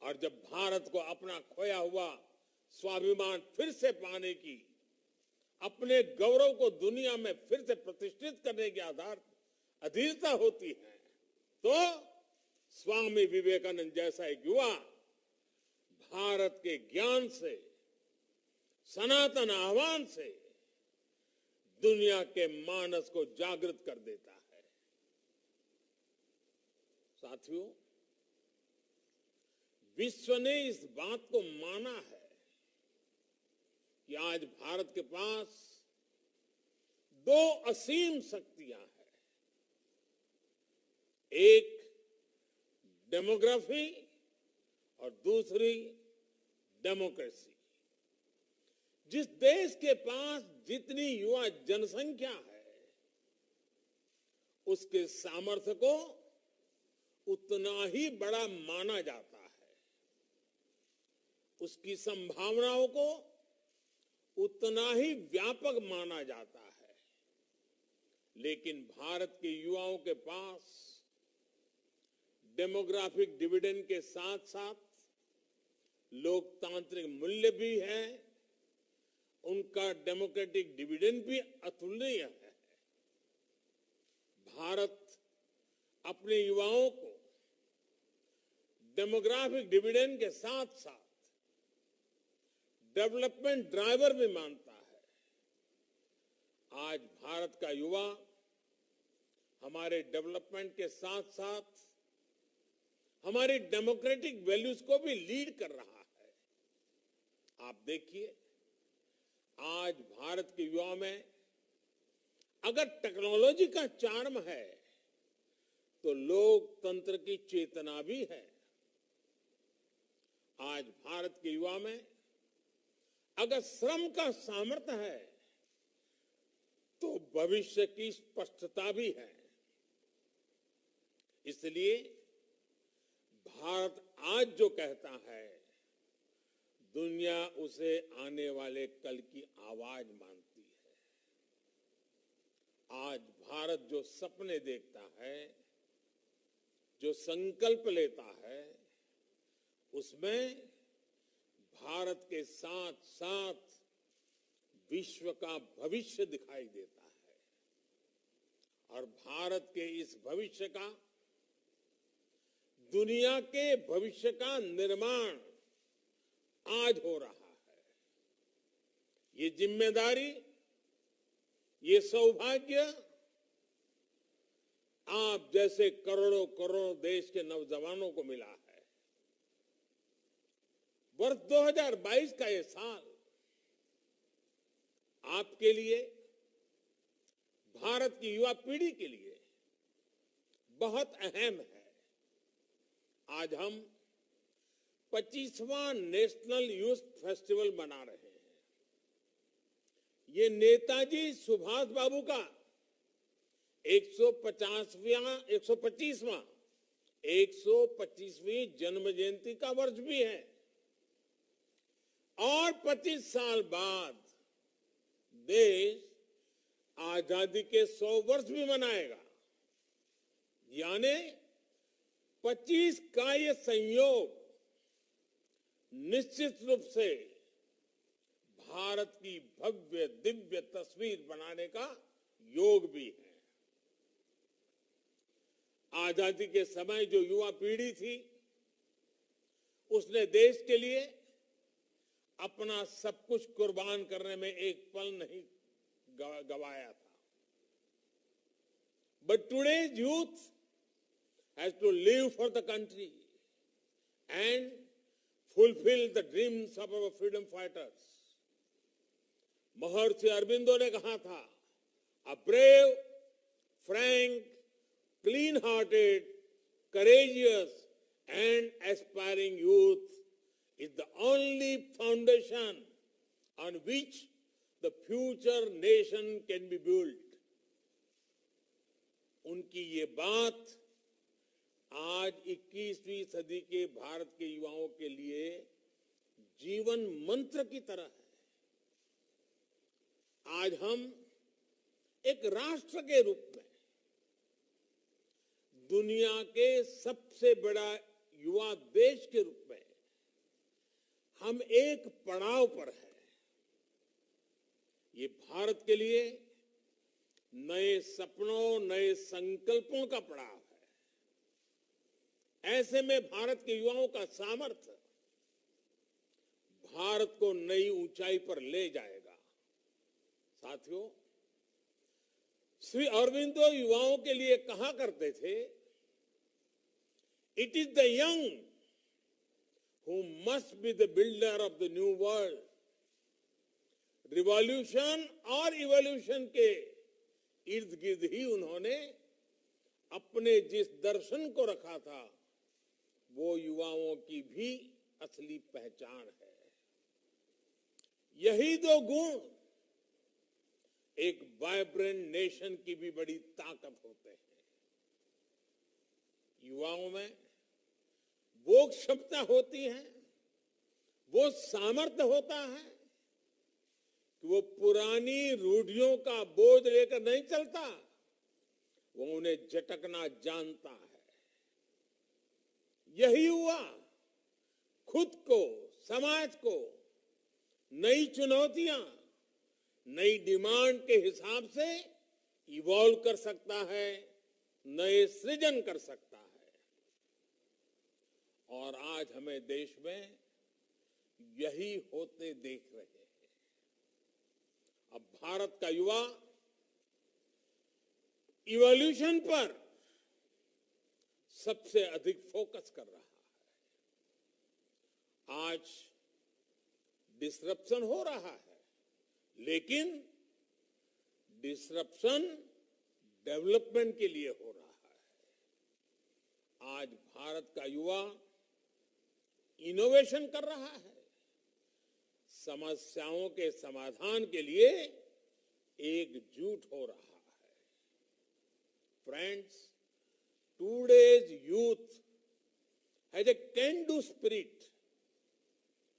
और जब भारत को अपना खोया हुआ स्वाभिमान फिर से पाने की, अपने गौरव को दुनिया में फिर से प्रतिष्ठित करने के आधार अधीरता होती है, तो स्वामी विवेकानंद जैसा एक युवा भारत के ज्ञान से, सनातन आह्वान से दुनिया के मानस को जागृत कर देता है। साथियों, विश्व ने इस बात को माना है कि आज भारत के पास दो असीम शक्तियां हैं, एक डेमोग्राफी और दूसरी डेमोक्रेसी। जिस देश के पास जितनी युवा जनसंख्या है, उसके सामर्थ्य को उतना ही बड़ा माना जाता है, उसकी संभावनाओं को उतना ही व्यापक माना जाता है। लेकिन भारत के युवाओं के पास डेमोग्राफिक डिविडेंड के साथ साथ लोकतांत्रिक मूल्य भी है, उनका डेमोक्रेटिक डिविडेंड भी अतुलनीय है। भारत अपने युवाओं को डेमोग्राफिक डिविडेंड के साथ साथ डेवलपमेंट ड्राइवर भी मानता है। आज भारत का युवा हमारे डेवलपमेंट के साथ साथ हमारी डेमोक्रेटिक वैल्यूज को भी लीड कर रहा है। आप देखिए, आज भारत के युवा में अगर टेक्नोलॉजी का चार्म है तो लोकतंत्र की चेतना भी है। आज भारत के युवा में अगर श्रम का सामर्थ्य है तो भविष्य की स्पष्टता भी है। इसलिए भारत आज जो कहता है, दुनिया उसे आने वाले कल की आवाज मानती है। आज भारत जो सपने देखता है, जो संकल्प लेता है, उसमें भारत के साथ साथ विश्व का भविष्य दिखाई देता है। और भारत के इस भविष्य का, दुनिया के भविष्य का निर्माण आज हो रहा है। ये जिम्मेदारी, ये सौभाग्य आप जैसे करोड़ों करोड़ों देश के नौजवानों को मिला है। वर्ष 2022 का ये साल आपके लिए, भारत की युवा पीढ़ी के लिए बहुत अहम है। आज हम 25वां नेशनल यूथ फेस्टिवल मना रहे हैं। ये नेताजी सुभाष बाबू का 125वीं जन्म जयंती का वर्ष भी है। और 25 साल बाद देश आजादी के 100 वर्ष भी मनाएगा। यानी 25 का ये संयोग निश्चित रूप से भारत की भव्य दिव्य तस्वीर बनाने का योग भी है। आजादी के समय जो युवा पीढ़ी थी, उसने देश के लिए अपना सब कुछ कुर्बान करने में एक पल नहीं गवाया था। But today's youth has to live for the country and fulfill the dreams of our freedom fighters. महर्षि अरबिंदो ने कहा था, a brave, frank, clean-hearted, courageous and aspiring youth is the only foundation on which the future nation can be built. उनकी ये बात आज 21वीं सदी के भारत के युवाओं के लिए जीवन मंत्र की तरह है। आज हम एक राष्ट्र के रूप में दुनिया के सबसे बड़ा युवा देश के रूप में हम एक पड़ाव पर हैं। ये भारत के लिए नए सपनों, नए संकल्पों का पड़ाव है। ऐसे में भारत के युवाओं का सामर्थ्य, भारत को नई ऊंचाई पर ले जाएगा। साथियों, श्री अरबिंदो युवाओं के लिए कहा करते थे, it is the young who must be the builder of the new world. Revolution और इवोल्यूशन के इर्द गिर्द ही उन्होंने अपने जिस दर्शन को रखा था, वो युवाओं की भी असली पहचान है। यही दो गुण एक वाइब्रेंट नेशन की भी बड़ी ताकत होते हैं। युवाओं में वो क्षमता होती है, वो सामर्थ्य होता है कि वो पुरानी रूढ़ियों का बोझ लेकर नहीं चलता, वो उन्हें झटकना जानता है। यही हुआ खुद को, समाज को नई चुनौतियां, नई डिमांड के हिसाब से इवॉल्व कर सकता है, नए सृजन कर सकता है। और आज हमें देश में यही होते देख रहे हैं। अब भारत का युवा इवोल्यूशन पर सबसे अधिक फोकस कर रहा है। आज डिसरप्शन हो रहा है, लेकिन डिसरप्शन डेवलपमेंट के लिए हो रहा है। आज भारत का युवा इनोवेशन कर रहा है, समस्याओं के समाधान के लिए एकजुट हो रहा है। Friends, today's youth has a can-do spirit,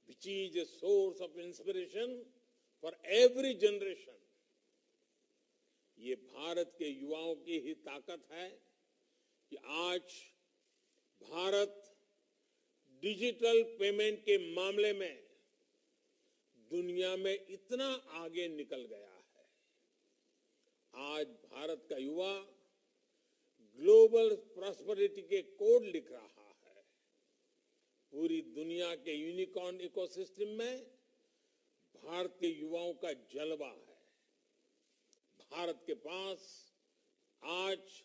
which is a source of inspiration for every generation. ये भारत के युवाओं की ही ताकत है कि आज भारत डिजिटल पेमेंट के मामले में दुनिया में इतना आगे निकल गया है। आज भारत का युवा ग्लोबल प्रॉस्पेरिटी के कोड लिख रहा है। पूरी दुनिया के यूनिकॉर्न इकोसिस्टम में भारतीय युवाओं का जलवा है। भारत के पास आज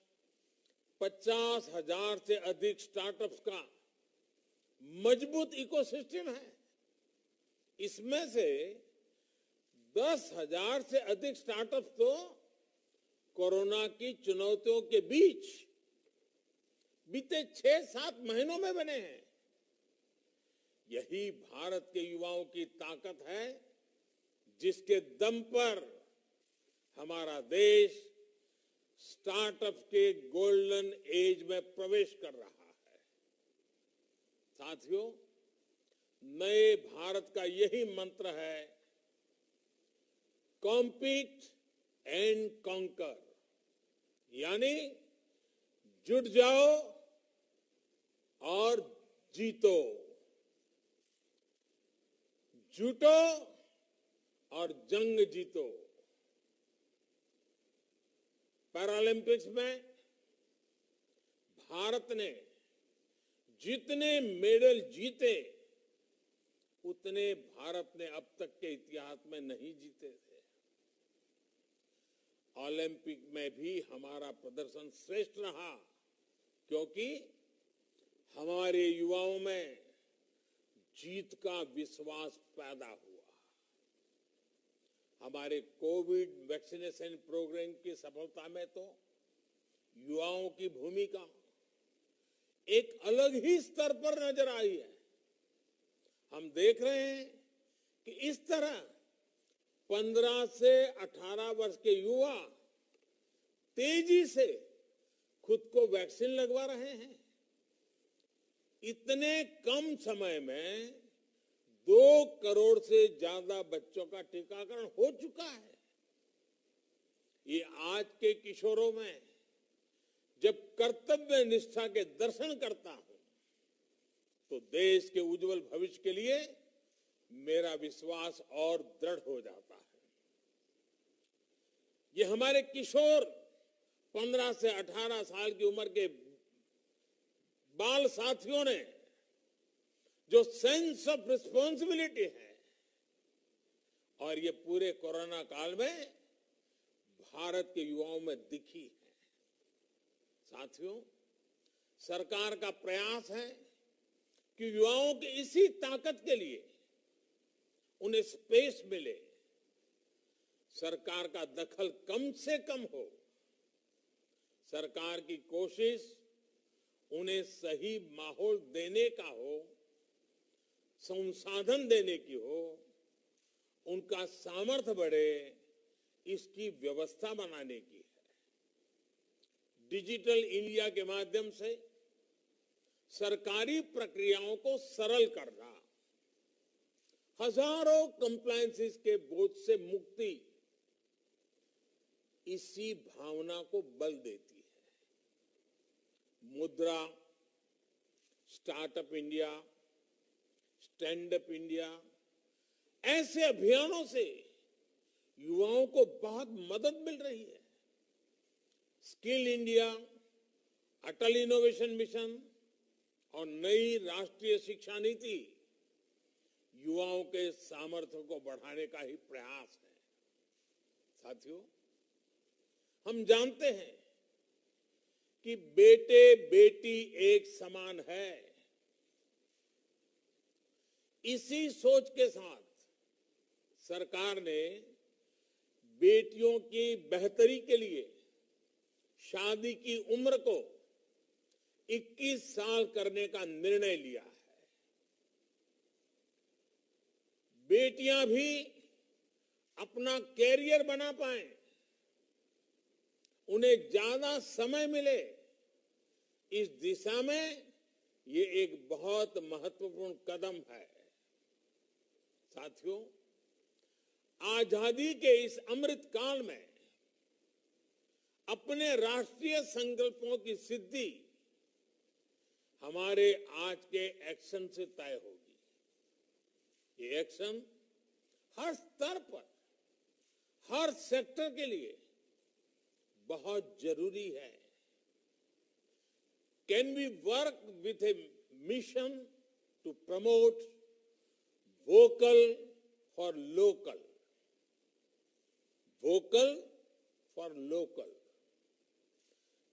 50,000 से अधिक स्टार्टअप्स का मजबूत इकोसिस्टम है। इसमें से 10,000 से अधिक स्टार्टअप्स तो कोरोना की चुनौतियों के बीच बीते 6-7 महीनों में बने हैं। यही भारत के युवाओं की ताकत है, जिसके दम पर हमारा देश स्टार्टअप के गोल्डन एज में प्रवेश कर रहा है। साथियों, नए भारत का यही मंत्र है, कॉम्पीट एंड कॉन्कर, यानी जुट जाओ और जीतो, जुटो और जंग जीतो। पैरालंपिक्स में भारत ने जितने मेडल जीते, उतने भारत ने अब तक के इतिहास में नहीं जीते थे। ओलंपिक में भी हमारा प्रदर्शन श्रेष्ठ रहा, क्योंकि हमारे युवाओं में जीत का विश्वास पैदा हुआ। हमारे कोविड वैक्सीनेशन प्रोग्राम की सफलता में तो युवाओं की भूमिका एक अलग ही स्तर पर नजर आई है। हम देख रहे हैं कि इस तरह 15 से 18 वर्ष के युवा तेजी से खुद को वैक्सीन लगवा रहे हैं। इतने कम समय में 2 करोड़ से ज्यादा बच्चों का टीकाकरण हो चुका है। ये आज के किशोरों में जब कर्तव्य निष्ठा के दर्शन करता हूं, तो देश के उज्जवल भविष्य के लिए मेरा विश्वास और दृढ़ हो जाता है। ये हमारे किशोर 15 से 18 साल की उम्र के बाल साथियों ने जो सेंस ऑफ रिस्पॉन्सिबिलिटी है, और ये पूरे कोरोना काल में भारत के युवाओं में दिखी है। साथियों, सरकार का प्रयास है कि युवाओं की इसी ताकत के लिए उन्हें स्पेस मिले, सरकार का दखल कम से कम हो। सरकार की कोशिश उन्हें सही माहौल देने का हो, संसाधन देने की हो, उनका सामर्थ्य बढ़े, इसकी व्यवस्था बनाने की है। डिजिटल इंडिया के माध्यम से सरकारी प्रक्रियाओं को सरल करना, हजारों कंप्लायंसेस के बोझ से मुक्ति, इसी भावना को बल देती है। मुद्रा, startup India, stand up India, ऐसे अभियानों से युवाओं को बहुत मदद मिल रही है। स्किल इंडिया, अटल इनोवेशन मिशन और नई राष्ट्रीय शिक्षा नीति युवाओं के सामर्थ्य को बढ़ाने का ही प्रयास है। साथियों, हम जानते हैं कि बेटे बेटी एक समान है। इसी सोच के साथ सरकार ने बेटियों की बेहतरी के लिए शादी की उम्र को 21 साल करने का निर्णय लिया है। बेटियां भी अपना कैरियर बना पाएं, उन्हें ज्यादा समय मिले, इस दिशा में ये एक बहुत महत्वपूर्ण कदम है। साथियों, आजादी के इस अमृत काल में अपने राष्ट्रीय संकल्पों की सिद्धि हमारे आज के एक्शन से तय होगी। ये एक्शन हर स्तर पर, हर सेक्टर के लिए बहुत जरूरी है। Can we work with a mission to promote vocal for local, vocal for local.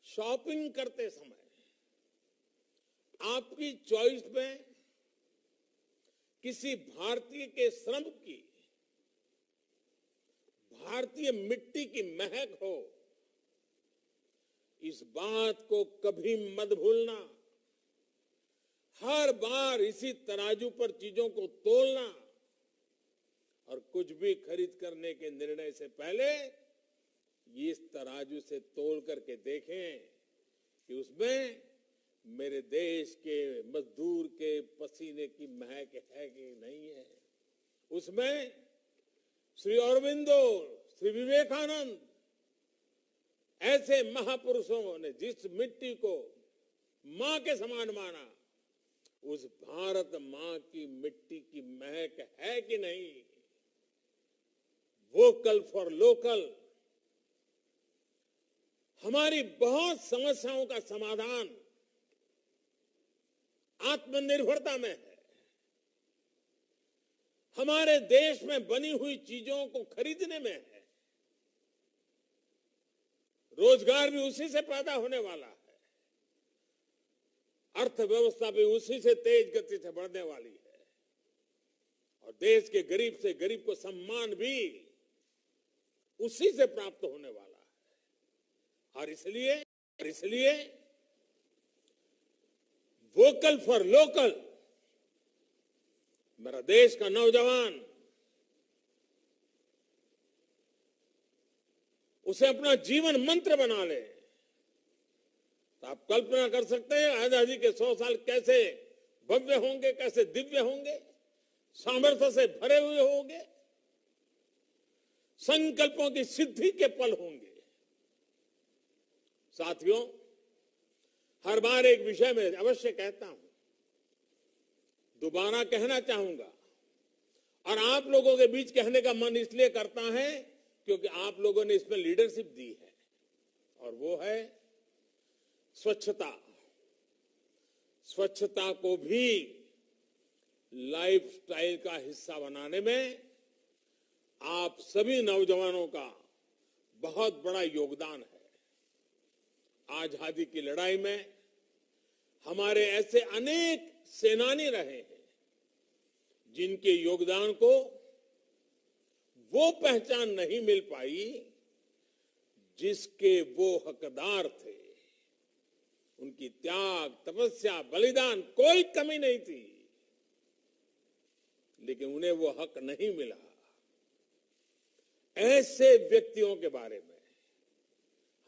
Shopping करते समय आपकी चॉइस में किसी भारतीय के श्रम की, भारतीय मिट्टी की महक हो, इस बात को कभी मत भूलना। हर बार इसी तराजू पर चीजों को तोलना और कुछ भी खरीद करने के निर्णय से पहले इस तराजू से तोल करके देखें कि उसमें मेरे देश के मजदूर के पसीने की महक है कि नहीं है। उसमें श्री अरविंदो, श्री विवेकानंद, ऐसे महापुरुषों ने जिस मिट्टी को मां के समान माना, उस भारत मां की मिट्टी की महक है कि नहीं। Vocal for local. हमारी बहुत समस्याओं का समाधान आत्मनिर्भरता में है। हमारे देश में बनी हुई चीजों को खरीदने में है। रोजगार भी उसी से पैदा होने वाला है। अर्थव्यवस्था भी उसी से तेज गति से बढ़ने वाली है। और देश के गरीब से गरीब को सम्मान भी उसी से प्राप्त होने वाला है। और इसलिए वोकल फॉर लोकल, मेरा देश का नौजवान उसे अपना जीवन मंत्र बना ले। तो आप कल्पना कर सकते हैं आजादी के 100 साल कैसे भव्य होंगे, कैसे दिव्य होंगे, सामर्थ्य से भरे हुए होंगे, संकल्पों की सिद्धि के पल होंगे। साथियों, हर बार एक विषय में अवश्य कहता हूं, दोबारा कहना चाहूंगा, और आप लोगों के बीच कहने का मन इसलिए करता है क्योंकि आप लोगों ने इसमें लीडरशिप दी है, और वो है स्वच्छता। स्वच्छता को भी लाइफस्टाइल का हिस्सा बनाने में आप सभी नौजवानों का बहुत बड़ा योगदान है। आजादी की लड़ाई में हमारे ऐसे अनेक सेनानी रहे हैं जिनके योगदान को वो पहचान नहीं मिल पाई जिसके वो हकदार थे। उनकी त्याग, तपस्या, बलिदान कोई कमी नहीं थी, लेकिन उन्हें वो हक नहीं मिला। ऐसे व्यक्तियों के बारे में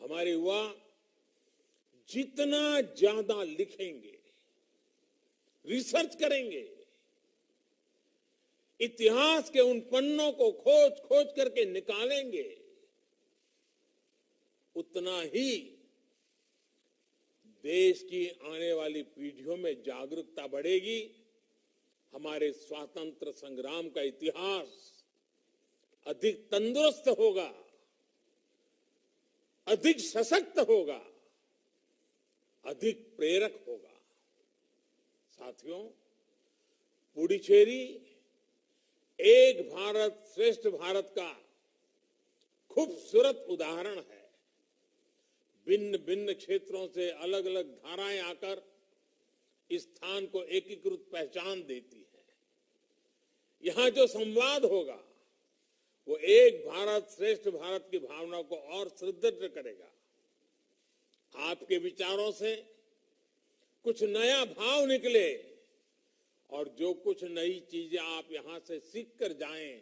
हमारे युवा जितना ज्यादा लिखेंगे, रिसर्च करेंगे, इतिहास के उन पन्नों को खोज खोज करके निकालेंगे, उतना ही देश की आने वाली पीढ़ियों में जागरूकता बढ़ेगी। हमारे स्वातंत्र संग्राम का इतिहास अधिक तंदुरुस्त होगा, अधिक सशक्त होगा, अधिक प्रेरक होगा। साथियों, पुडुचेरी एक भारत श्रेष्ठ भारत का खूबसूरत उदाहरण है। भिन्न भिन्न क्षेत्रों से अलग अलग धाराएं आकर इस स्थान को एकीकृत पहचान देती है। यहां जो संवाद होगा वो एक भारत श्रेष्ठ भारत की भावना को और सुदृढ़ करेगा। आपके विचारों से कुछ नया भाव निकले और जो कुछ नई चीजें आप यहां से सीख कर जाएं,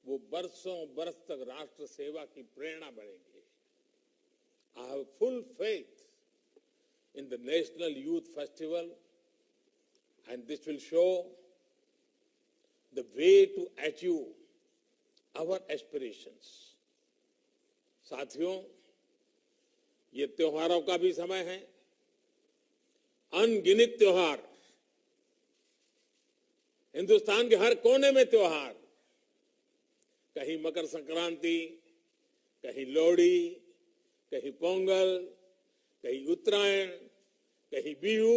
वो बरसों बरस तक राष्ट्र सेवा की प्रेरणा बनेंगे। I have full faith in the National Youth Festival, and this will show the way to achieve our aspirations. साथियों, ये त्योहारों का भी समय है। अनगिनत त्योहार, हिंदुस्तान के हर कोने में त्योहार, कहीं मकर संक्रांति, कहीं लोहड़ी, कहीं पोंगल, कहीं उत्तरायण, कहीं बिहू,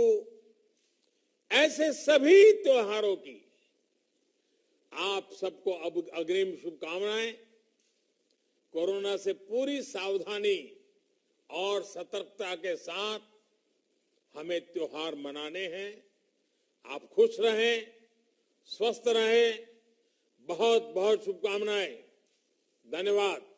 ऐसे सभी त्योहारों की आप सबको अब अग्रिम शुभकामनाएं। कोरोना से पूरी सावधानी और सतर्कता के साथ हमें त्योहार मनाने हैं। आप खुश रहें, स्वस्थ रहें। बहुत बहुत शुभकामनाएं। धन्यवाद।